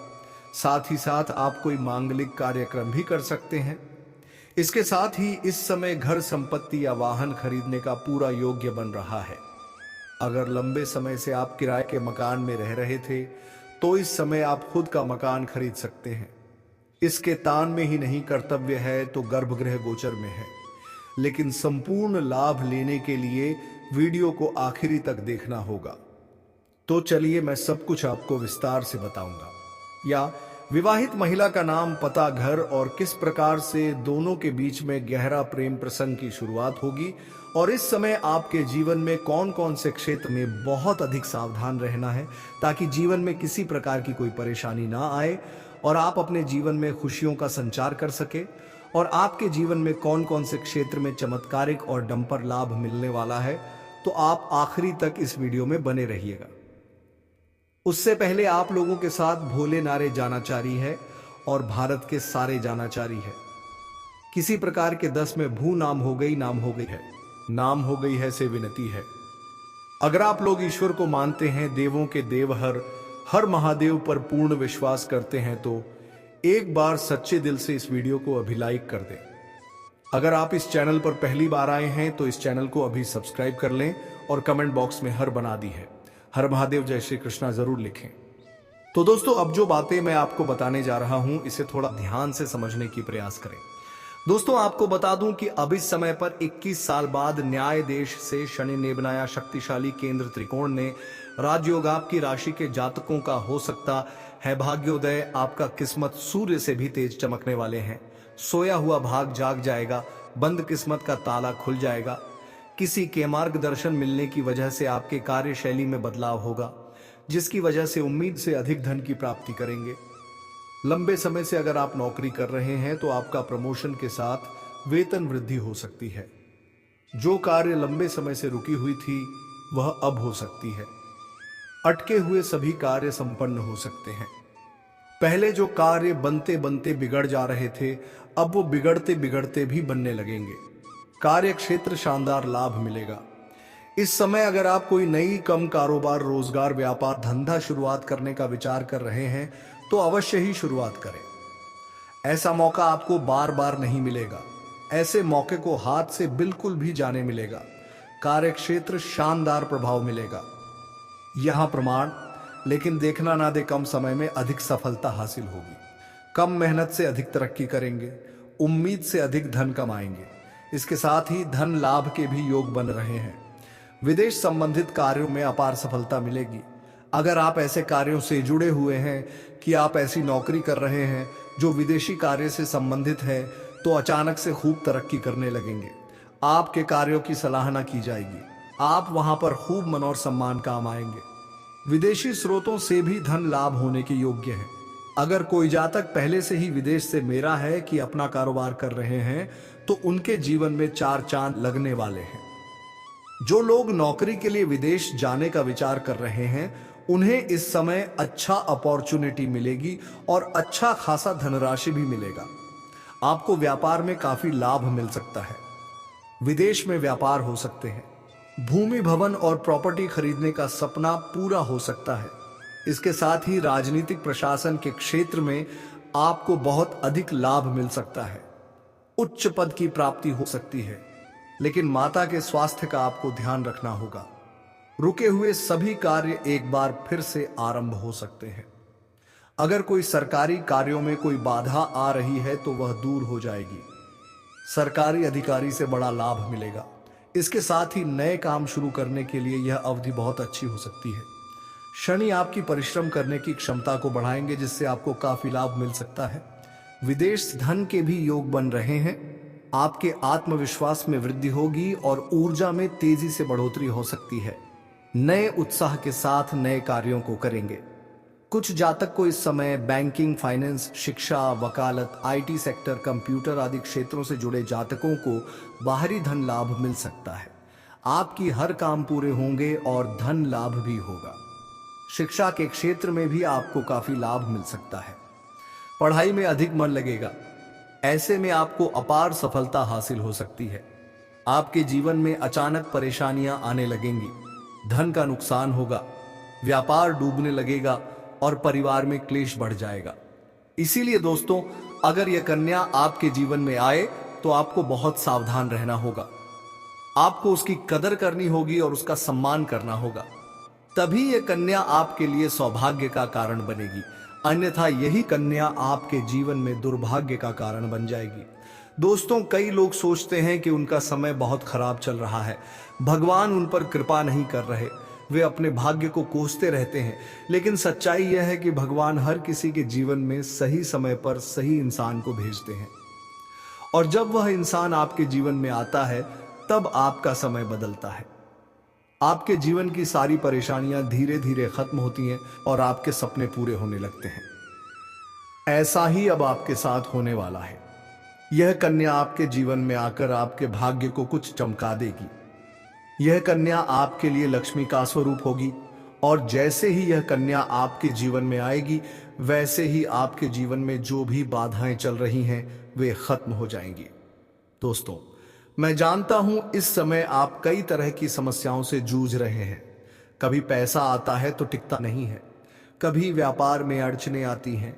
साथ ही साथ आप कोई मांगलिक कार्यक्रम भी कर सकते हैं। इसके साथ ही इस समय घर संपत्ति या वाहन खरीदने का पूरा योग्य बन रहा है। अगर लंबे समय से आप किराए के मकान में रह रहे थे तो इस समय आप खुद का मकान खरीद सकते हैं। इसके तान में ही नहीं कर्तव्य है तो गर्भगृह गोचर में है, लेकिन संपूर्ण लाभ लेने के लिए वीडियो को आखिरी तक देखना होगा। तो चलिए मैं सब कुछ आपको विस्तार से बताऊंगा। या विवाहित महिला का नाम, पता, घर और किस प्रकार से दोनों के बीच में गहरा प्रेम प्रसंग की शुरुआत होगी, और इस समय आपके जीवन में कौन कौन से क्षेत्र में बहुत अधिक सावधान रहना है ताकि जीवन में किसी प्रकार की कोई परेशानी ना आए और आप अपने जीवन में खुशियों का संचार कर सके, और आपके जीवन में कौन कौन से क्षेत्र में चमत्कारिक और डंपर लाभ मिलने वाला है। तो आप आखिरी तक इस वीडियो में बने रहिएगा। उससे पहले आप लोगों के साथ भोले नारे जानाचारी है और भारत के सारे जानाचारी है। किसी प्रकार के 10 में भू नाम हो गई है, नाम हो गई है से विनती है। अगर आप लोग ईश्वर को मानते हैं, देवों के देव हर महादेव पर पूर्ण विश्वास करते हैं, तो एक बार सच्चे दिल से इस वीडियो को अभी लाइक कर दें। अगर आप इस चैनल पर पहली बार आए हैं तो इस चैनल को अभी सब्सक्राइब कर लें और कमेंट बॉक्स में हर बना दी है, हर महादेव जय श्री कृष्णा जरूर लिखें। तो दोस्तों, अब जो बातें मैं आपको बताने जा रहा हूं इसे थोड़ा ध्यान से समझने की प्रयास करें। दोस्तों, आपको बता दूं कि अब इस समय पर 21 साल बाद न्याय देश से शनि ने बनाया शक्तिशाली केंद्र त्रिकोण ने राजयोग आपकी राशि के जातकों का हो सकता है भाग्योदय। आपका किस्मत सूर्य से भी तेज चमकने वाले हैं। सोया हुआ भाग जाग जाएगा, बंद किस्मत का ताला खुल जाएगा। किसी के मार्गदर्शन मिलने की वजह से आपके कार्यशैली में बदलाव होगा, जिसकी वजह से उम्मीद से अधिक धन की प्राप्ति करेंगे। लंबे समय से अगर आप नौकरी कर रहे हैं तो आपका प्रमोशन के साथ वेतन वृद्धि हो सकती है। जो कार्य लंबे समय से रुकी हुई थी वह अब हो सकती है। अटके हुए सभी कार्य संपन्न हो सकते हैं। पहले जो कार्य बनते बनते बिगड़ जा रहे थे, अब वो बिगड़ते बिगड़ते भी बनने लगेंगे। कार्य क्षेत्र शानदार लाभ मिलेगा। इस समय अगर आप कोई नई कम कारोबार, रोजगार, व्यापार, धंधा शुरुआत करने का विचार कर रहे हैं तो अवश्य ही शुरुआत करें। ऐसा मौका आपको बार बार नहीं मिलेगा। ऐसे मौके को हाथ से बिल्कुल भी जाने मिलेगा। कार्य क्षेत्र शानदार प्रभाव मिलेगा, यहां प्रमाण। लेकिन देखना ना दे, कम समय में अधिक सफलता हासिल होगी। कम मेहनत से अधिक तरक्की करेंगे। उम्मीद से अधिक धन कमाएंगे। इसके साथ ही धन लाभ के भी योग बन रहे हैं। विदेश संबंधित कार्यों में अपार सफलता मिलेगी। अगर आप ऐसे कार्यों से जुड़े हुए हैं कि आप ऐसी नौकरी कर रहे हैं जो विदेशी कार्य से संबंधित है, तो अचानक से खूब तरक्की करने लगेंगे। आपके कार्यों की सराहना की जाएगी। आप वहां पर खूब मन और सम्मान काम आएंगे। विदेशी स्रोतों से भी धन लाभ होने के योग्य है। अगर कोई जातक पहले से ही विदेश से मेरा है कि अपना कारोबार कर रहे हैं तो उनके जीवन में 4 चांद लगने वाले हैं। जो लोग नौकरी के लिए विदेश जाने का विचार कर रहे हैं उन्हें इस समय अच्छा अपॉर्चुनिटी मिलेगी और अच्छा खासा धनराशि भी मिलेगा। आपको व्यापार में काफी लाभ मिल सकता है। विदेश में व्यापार हो सकते हैं। भूमि, भवन और प्रॉपर्टी खरीदने का सपना पूरा हो सकता है। इसके साथ ही राजनीतिक प्रशासन के क्षेत्र में आपको बहुत अधिक लाभ मिल सकता है। उच्च पद की प्राप्ति हो सकती है, लेकिन माता के स्वास्थ्य का आपको ध्यान रखना होगा। रुके हुए सभी कार्य एक बार फिर से आरंभ हो सकते हैं। अगर कोई सरकारी कार्यों में कोई बाधा आ रही है तो वह दूर हो जाएगी। सरकारी अधिकारी से बड़ा लाभ मिलेगा। इसके साथ ही नए काम शुरू करने के लिए यह अवधि बहुत अच्छी हो सकती है। शनि आपकी परिश्रम करने की क्षमता को बढ़ाएंगे, जिससे आपको काफी लाभ मिल सकता है। विदेश धन के भी योग बन रहे हैं। आपके आत्मविश्वास में वृद्धि होगी और ऊर्जा में तेजी से बढ़ोतरी हो सकती है। नए उत्साह के साथ नए कार्यों को करेंगे। कुछ जातक को इस समय बैंकिंग, फाइनेंस, शिक्षा, वकालत, आईटी सेक्टर, कंप्यूटर आदि क्षेत्रों से जुड़े जातकों को बाहरी धन लाभ मिल सकता है। आपकी हर काम पूरे होंगे और धन लाभ भी होगा। शिक्षा के क्षेत्र में भी आपको काफी लाभ मिल सकता है। पढ़ाई में अधिक मन लगेगा। ऐसे में आपको अपार सफलता हासिल हो सकती है। आपके जीवन में अचानक परेशानियां आने लगेंगी। धन का नुकसान होगा। व्यापार डूबने लगेगा और परिवार में क्लेश बढ़ जाएगा। इसीलिए दोस्तों, अगर यह कन्या आपके जीवन में आए तो आपको बहुत सावधान रहना होगा। आपको उसकी कदर करनी होगी और उसका सम्मान करना होगा। तभी यह कन्या आपके लिए सौभाग्य का कारण बनेगी, अन्यथा यही कन्या आपके जीवन में दुर्भाग्य का कारण बन जाएगी। दोस्तों, कई लोग सोचते हैं कि उनका समय बहुत खराब चल रहा है, भगवान उन पर कृपा नहीं कर रहे, वे अपने भाग्य को कोसते रहते हैं। लेकिन सच्चाई यह है कि भगवान हर किसी के जीवन में सही समय पर सही इंसान को भेजते हैं, और जब वह इंसान आपके जीवन में आता है तब आपका समय बदलता है। आपके जीवन की सारी परेशानियां धीरे धीरे खत्म होती हैं और आपके सपने पूरे होने लगते हैं। ऐसा ही अब आपके साथ होने वाला है। यह कन्या आपके जीवन में आकर आपके भाग्य को कुछ चमका देगी। यह कन्या आपके लिए लक्ष्मी का स्वरूप होगी, और जैसे ही यह कन्या आपके जीवन में आएगी वैसे ही आपके जीवन में जो भी बाधाएं चल रही हैं वे खत्म हो जाएंगी। दोस्तों, मैं जानता हूं इस समय आप कई तरह की समस्याओं से जूझ रहे हैं। कभी पैसा आता है तो टिकता नहीं है, कभी व्यापार में अड़चने आती हैं,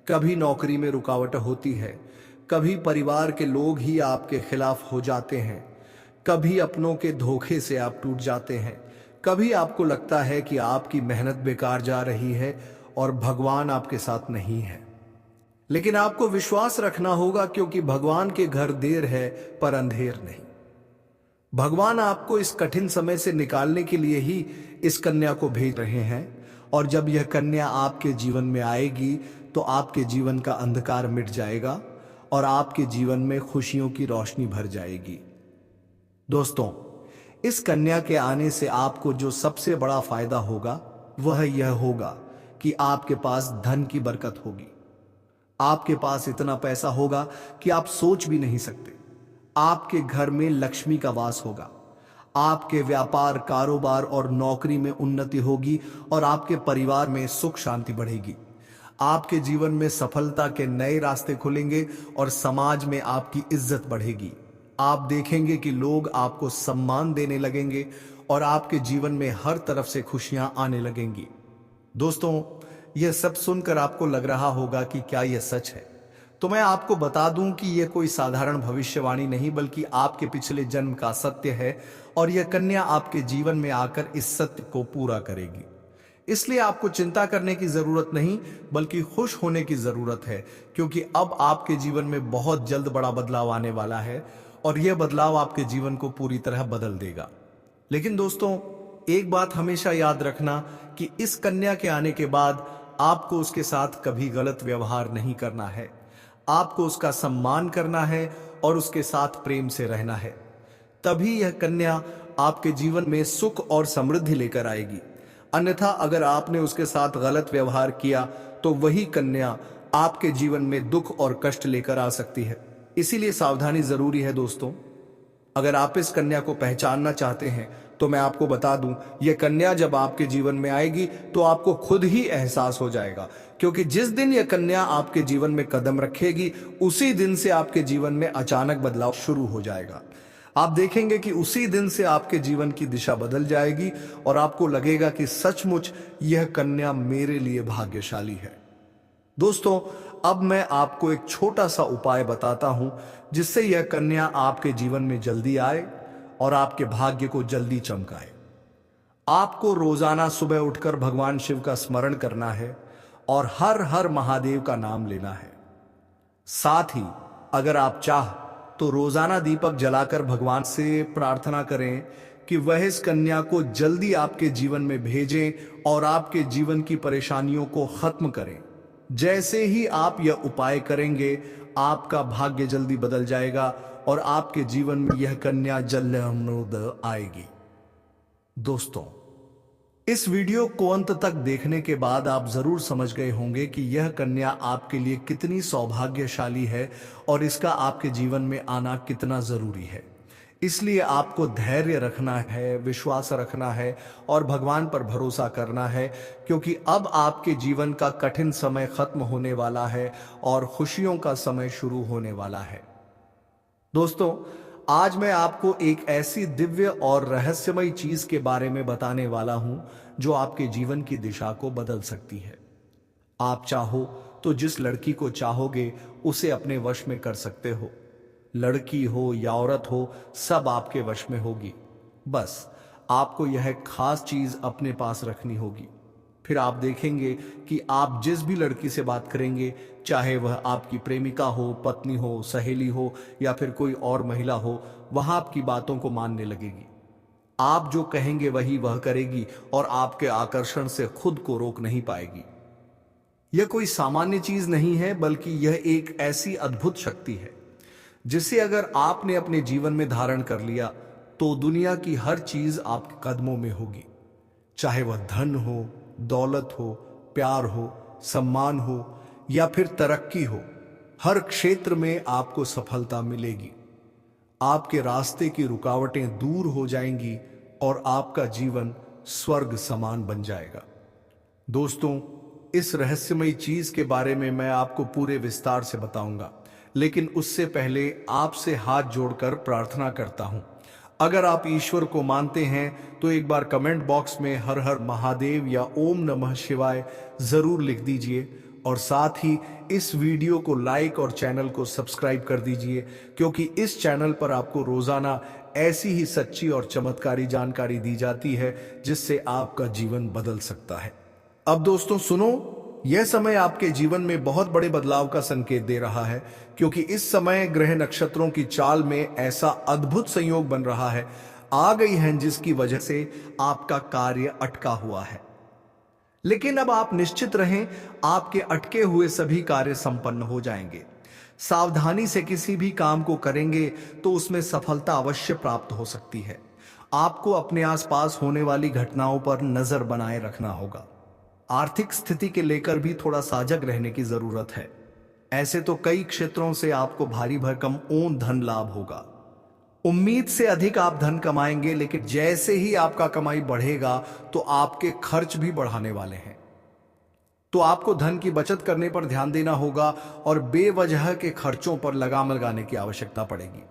कभी नौकरी में रुकावट होती है, कभी परिवार के लोग ही आपके खिलाफ हो जाते हैं, कभी अपनों के धोखे से आप टूट जाते हैं, कभी आपको लगता है कि आपकी मेहनत बेकार जा रही है और भगवान आपके साथ नहीं है। लेकिन आपको विश्वास रखना होगा, क्योंकि भगवान के घर देर है पर अंधेर नहीं। भगवान आपको इस कठिन समय से निकालने के लिए ही इस कन्या को भेज रहे हैं, और जब यह कन्या आपके जीवन में आएगी तो आपके जीवन का अंधकार मिट जाएगा और आपके जीवन में खुशियों की रोशनी भर जाएगी। दोस्तों, इस कन्या के आने से आपको जो सबसे बड़ा फायदा होगा वह यह होगा कि आपके पास धन की बरकत होगी। आपके पास इतना पैसा होगा कि आप सोच भी नहीं सकते। आपके घर में लक्ष्मी का वास होगा, आपके व्यापार, कारोबार और नौकरी में उन्नति होगी और आपके परिवार में सुख शांति बढ़ेगी। आपके जीवन में सफलता के नए रास्ते खुलेंगे और समाज में आपकी इज्जत बढ़ेगी। आप देखेंगे कि लोग आपको सम्मान देने लगेंगे और आपके जीवन में हर तरफ से खुशियां आने लगेंगी। दोस्तों, यह सब सुनकर आपको लग रहा होगा कि क्या यह सच है? तो मैं आपको बता दूं कि यह कोई साधारण भविष्यवाणी नहीं, बल्कि आपके पिछले जन्म का सत्य है, और यह कन्या आपके जीवन में आकर इस सत्य को पूरा करेगी। इसलिए आपको चिंता करने की जरूरत नहीं, बल्कि खुश होने की जरूरत है, क्योंकि अब आपके जीवन में बहुत जल्द बड़ा बदलाव आने वाला है, और यह बदलाव आपके जीवन को पूरी तरह बदल देगा। लेकिन दोस्तों, एक बात हमेशा याद रखना कि इस कन्या के आने के बाद आपको उसके साथ कभी गलत व्यवहार नहीं करना है। आपको उसका सम्मान करना है और उसके साथ प्रेम से रहना है। तभी यह कन्या आपके जीवन में सुख और समृद्धि लेकर आएगी। अन्यथा अगर आपने उसके साथ गलत व्यवहार किया तो वही कन्या आपके जीवन में दुख और कष्ट लेकर आ सकती है। इसीलिए सावधानी जरूरी है। दोस्तों, अगर आप इस कन्या को पहचानना चाहते हैं तो मैं आपको बता दूं, यह कन्या जब आपके जीवन में आएगी तो आपको खुद ही एहसास हो जाएगा, क्योंकि जिस दिन यह कन्या आपके जीवन में कदम रखेगी उसी दिन से आपके जीवन में अचानक बदलाव शुरू हो जाएगा। आप देखेंगे कि उसी दिन से आपके जीवन की दिशा बदल जाएगी और आपको लगेगा कि सचमुच यह कन्या मेरे लिए भाग्यशाली है। दोस्तों, अब मैं आपको एक छोटा सा उपाय बताता हूं जिससे यह कन्या आपके जीवन में जल्दी आए और आपके भाग्य को जल्दी चमकाए। आपको रोजाना सुबह उठकर भगवान शिव का स्मरण करना है और हर हर महादेव का नाम लेना है। साथ ही अगर आप चाह तो रोजाना दीपक जलाकर भगवान से प्रार्थना करें कि वह इस कन्या को जल्दी आपके जीवन में भेजें और आपके जीवन की परेशानियों को खत्म करें। जैसे ही आप यह उपाय करेंगे आपका भाग्य जल्दी बदल जाएगा और आपके जीवन में यह कन्या जल्द आएगी। दोस्तों, इस वीडियो को अंत तक देखने के बाद आप जरूर समझ गए होंगे कि यह कन्या आपके लिए कितनी सौभाग्यशाली है और इसका आपके जीवन में आना कितना जरूरी है। इसलिए आपको धैर्य रखना है, विश्वास रखना है और भगवान पर भरोसा करना है, क्योंकि अब आपके जीवन का कठिन समय खत्म होने वाला है और खुशियों का समय शुरू होने वाला है। दोस्तों, आज मैं आपको एक ऐसी दिव्य और रहस्यमयी चीज के बारे में बताने वाला हूं जो आपके जीवन की दिशा को बदल सकती है। आप चाहो तो जिस लड़की को चाहोगे उसे अपने वश में कर सकते हो। लड़की हो या औरत हो, सब आपके वश में होगी। बस आपको यह खास चीज अपने पास रखनी होगी। फिर आप देखेंगे कि आप जिस भी लड़की से बात करेंगे, चाहे वह आपकी प्रेमिका हो, पत्नी हो, सहेली हो या फिर कोई और महिला हो, वह आपकी बातों को मानने लगेगी। आप जो कहेंगे वही वह करेगी और आपके आकर्षण से खुद को रोक नहीं पाएगी। यह कोई सामान्य चीज नहीं है, बल्कि यह एक ऐसी अद्भुत शक्ति है जिसे अगर आपने अपने जीवन में धारण कर लिया तो दुनिया की हर चीज आपके कदमों में होगी। चाहे वह धन हो, दौलत हो, प्यार हो, सम्मान हो या फिर तरक्की हो, हर क्षेत्र में आपको सफलता मिलेगी। आपके रास्ते की रुकावटें दूर हो जाएंगी और आपका जीवन स्वर्ग समान बन जाएगा। दोस्तों, इस रहस्यमयी चीज के बारे में मैं आपको पूरे विस्तार से बताऊंगा, लेकिन उससे पहले आपसे हाथ जोड़कर प्रार्थना करता हूं। अगर आप ईश्वर को मानते हैं तो एक बार कमेंट बॉक्स में हर हर महादेव या ओम नमः शिवाय जरूर लिख दीजिए और साथ ही इस वीडियो को लाइक और चैनल को सब्सक्राइब कर दीजिए, क्योंकि इस चैनल पर आपको रोजाना ऐसी ही सच्ची और चमत्कारी जानकारी दी जाती है जिससे आपका जीवन बदल सकता है। अब दोस्तों सुनो, यह समय आपके जीवन में बहुत बड़े बदलाव का संकेत दे रहा है, क्योंकि इस समय ग्रह नक्षत्रों की चाल में ऐसा अद्भुत संयोग बन रहा है, आ गई है, जिसकी वजह से आपका कार्य अटका हुआ है। लेकिन अब आप निश्चित रहें, आपके अटके हुए सभी कार्य संपन्न हो जाएंगे। सावधानी से किसी भी काम को करेंगे तो उसमें सफलता अवश्य प्राप्त हो सकती है। आपको अपने आसपास होने वाली घटनाओं पर नजर बनाए रखना होगा। आर्थिक स्थिति के लेकर भी थोड़ा सजग रहने की जरूरत है। ऐसे तो कई क्षेत्रों से आपको भारी भरकम धन लाभ होगा। उम्मीद से अधिक आप धन कमाएंगे, लेकिन जैसे ही आपका कमाई बढ़ेगा तो आपके खर्च भी बढ़ाने वाले हैं। तो आपको धन की बचत करने पर ध्यान देना होगा और बेवजह के खर्चों पर लगाम लगाने की आवश्यकता पड़ेगी।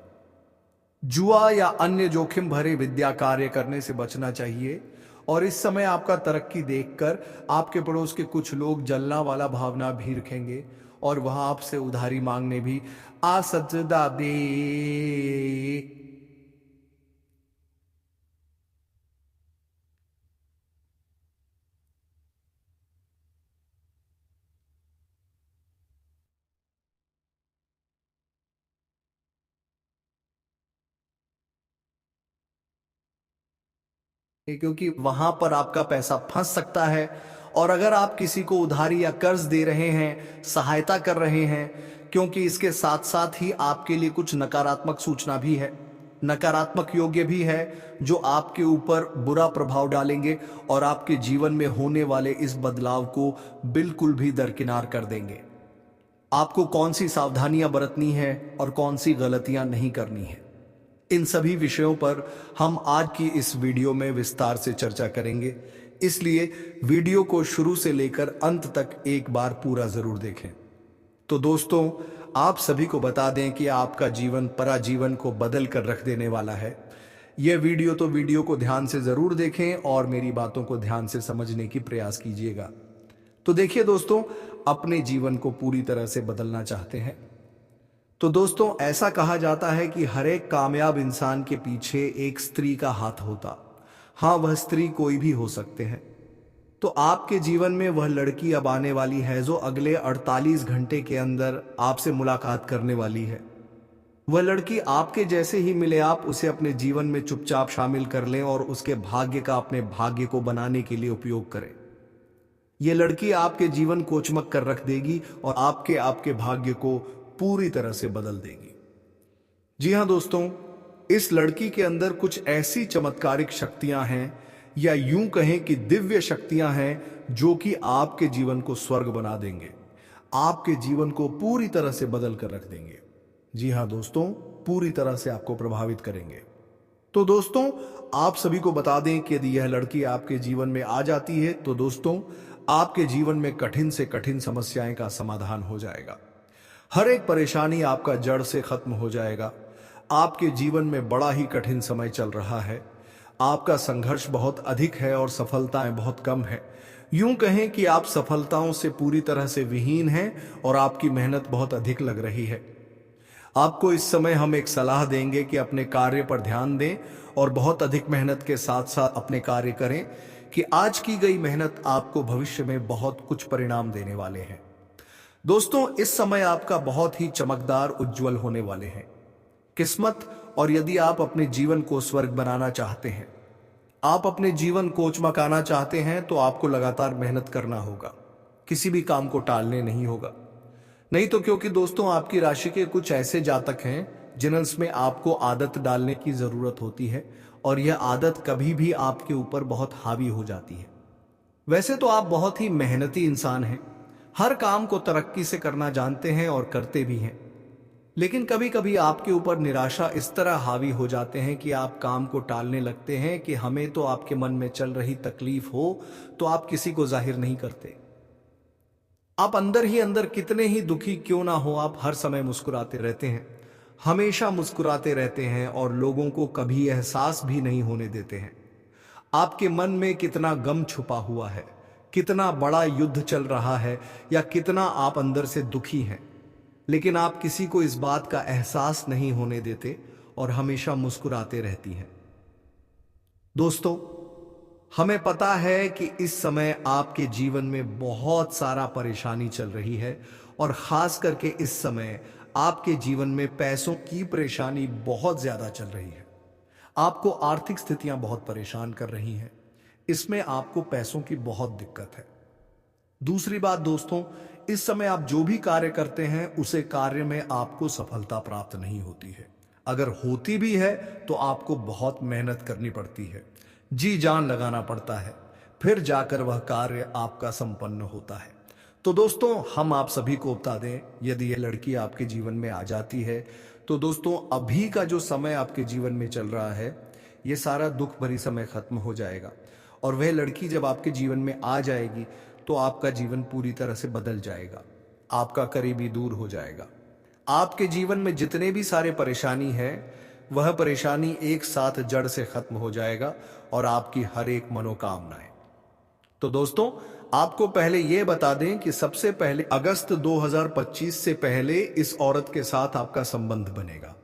जुआ या अन्य जोखिम भरे विद्या कार्य करने से बचना चाहिए। और इस समय आपका तरक्की देखकर आपके पड़ोस के कुछ लोग जलना वाला भावना भी रखेंगे और वह आपसे उधारी मांगने भी आ सकता दे। क्योंकि वहां पर आपका पैसा फंस सकता है। और अगर आप किसी को उधारी या कर्ज दे रहे हैं, सहायता कर रहे हैं, क्योंकि इसके साथ साथ ही आपके लिए कुछ नकारात्मक सूचना भी है, नकारात्मक योग्य भी है, जो आपके ऊपर बुरा प्रभाव डालेंगे और आपके जीवन में होने वाले इस बदलाव को बिल्कुल भी दरकिनार कर देंगे। आपको कौन सी सावधानियां बरतनी है और कौन सी गलतियां नहीं करनी है, इन सभी विषयों पर हम आज की इस वीडियो में विस्तार से चर्चा करेंगे। इसलिए वीडियो को शुरू से लेकर अंत तक एक बार पूरा जरूर देखें। तो दोस्तों, आप सभी को बता दें कि आपका जीवन पराजीवन को बदल कर रख देने वाला है। यह वीडियो को ध्यान से जरूर देखें और मेरी बातों को ध्यान से समझने की प्रयास कीजिएगा। तो देखिए दोस्तों, अपने जीवन को पूरी तरह से बदलना चाहते हैं तो दोस्तों, ऐसा कहा जाता है कि हर एक कामयाब इंसान के पीछे एक स्त्री का हाथ होता। हाँ, वह स्त्री कोई भी हो सकते हैं। तो आपके जीवन में वह लड़की अब आने वाली है जो अगले 48 घंटे के अंदर आपसे मुलाकात करने वाली है। वह लड़की आपके जैसे ही मिले, आप उसे अपने जीवन में चुपचाप शामिल कर लें और उसके भाग्य का अपने भाग्य को बनाने के लिए उपयोग करें। यह लड़की आपके जीवन को चमक कर रख देगी और आपके भाग्य को पूरी तरह से बदल देगी। जी हां दोस्तों, इस लड़की के अंदर कुछ ऐसी चमत्कारिक शक्तियां हैं, या यूं कहें कि दिव्य शक्तियां हैं, जो कि आपके जीवन को स्वर्ग बना देंगे, आपके जीवन को पूरी तरह से बदल कर रख देंगे। जी हां दोस्तों, पूरी तरह से आपको प्रभावित करेंगे। तो दोस्तों, आप सभी को बता दें कि यदि यह लड़की आपके जीवन में आ जाती है तो दोस्तों, आपके जीवन में कठिन से कठिन समस्याएं का समाधान हो जाएगा। हर एक परेशानी आपका जड़ से खत्म हो जाएगा। आपके जीवन में बड़ा ही कठिन समय चल रहा है, आपका संघर्ष बहुत अधिक है और सफलताएं बहुत कम है। यूं कहें कि आप सफलताओं से पूरी तरह से विहीन हैं और आपकी मेहनत बहुत अधिक लग रही है। आपको इस समय हम एक सलाह देंगे कि अपने कार्य पर ध्यान दें और बहुत अधिक मेहनत के साथ साथ अपने कार्य करें कि आज की गई मेहनत आपको भविष्य में बहुत कुछ परिणाम देने वाले हैं। दोस्तों, इस समय आपका बहुत ही चमकदार उज्जवल होने वाले हैं। किस्मत और यदि आप अपने जीवन को स्वर्ग बनाना चाहते हैं, आप अपने जीवन को चमकाना चाहते हैं, तो आपको लगातार मेहनत करना होगा। किसी भी काम को टालने नहीं होगा। नहीं तो क्योंकि दोस्तों आपकी राशि के कुछ ऐसे जातक हैं जिनमें आपको आदत डालने की जरूरत होती है और यह आदत कभी भी आपके ऊपर बहुत हावी हो जाती है। वैसे तो आप बहुत ही मेहनती इंसान हैं, हर काम को तरक्की से करना जानते हैं और करते भी हैं, लेकिन कभी कभी आपके ऊपर निराशा इस तरह हावी हो जाते हैं कि आप काम को टालने लगते हैं कि हमें तो आपके मन में चल रही तकलीफ हो तो आप किसी को जाहिर नहीं करते। आप अंदर ही अंदर कितने ही दुखी क्यों ना हो, आप हर समय मुस्कुराते रहते हैं, हमेशा मुस्कुराते रहते हैं और लोगों को कभी एहसास भी नहीं होने देते हैं आपके मन में कितना गम छुपा हुआ है, कितना बड़ा युद्ध चल रहा है या कितना आप अंदर से दुखी हैं, लेकिन आप किसी को इस बात का एहसास नहीं होने देते और हमेशा मुस्कुराते रहती हैं। दोस्तों, हमें पता है कि इस समय आपके जीवन में बहुत सारा परेशानी चल रही है और खास करके इस समय आपके जीवन में पैसों की परेशानी बहुत ज्यादा चल रही है। आपको आर्थिक स्थितियां बहुत परेशान कर रही हैं। इसमें आपको पैसों की बहुत दिक्कत है। दूसरी बात दोस्तों, इस समय आप जो भी कार्य करते हैं उसे कार्य में आपको सफलता प्राप्त नहीं होती है। अगर होती भी है तो आपको बहुत मेहनत करनी पड़ती है, जी जान लगाना पड़ता है, फिर जाकर वह कार्य आपका संपन्न होता है। तो दोस्तों, हम आप सभी को बता दें, यदि यह लड़की आपके जीवन में आ जाती है तो दोस्तों अभी का जो समय आपके जीवन में चल रहा है, ये सारा दुख भरी समय खत्म हो जाएगा और वह लड़की जब आपके जीवन में आ जाएगी तो आपका जीवन पूरी तरह से बदल जाएगा। आपका करीबी दूर हो जाएगा। आपके जीवन में जितने भी सारे परेशानी है वह परेशानी एक साथ जड़ से खत्म हो जाएगा और आपकी हर एक मनोकामनाएं। तो दोस्तों, आपको पहले यह बता दें कि सबसे पहले अगस्त 2025 से पहले इस औरत के साथ आपका संबंध बनेगा,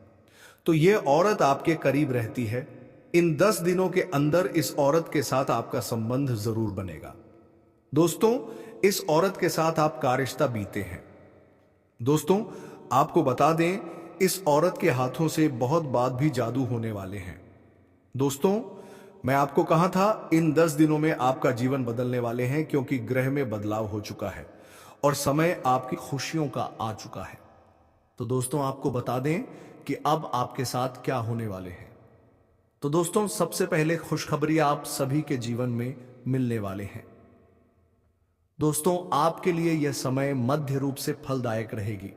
तो यह औरत आपके करीब रहती है। इन 10 दिनों के अंदर इस औरत के साथ आपका संबंध जरूर बनेगा। दोस्तों, इस औरत के साथ आपका रिश्ता बीते हैं। दोस्तों, आपको बता दें, इस औरत के हाथों से बहुत बात भी जादू होने वाले हैं। दोस्तों, मैं आपको कहा था इन 10 दिनों में आपका जीवन बदलने वाले हैं, क्योंकि ग्रह में बदलाव हो चुका है और समय आपकी खुशियों का आ चुका है। तो दोस्तों, आपको बता दें कि अब आपके साथ क्या होने वाले हैं। तो दोस्तों, सबसे पहले खुशखबरी आप सभी के जीवन में मिलने वाले हैं। दोस्तों, आपके लिए यह समय मध्य रूप से फलदायक रहेगी।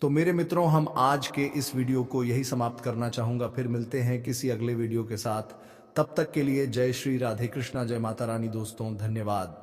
तो मेरे मित्रों, हम आज के इस वीडियो को यही समाप्त करना चाहूंगा। फिर मिलते हैं किसी अगले वीडियो के साथ। तब तक के लिए जय श्री राधे कृष्णा, जय माता रानी। दोस्तों, धन्यवाद।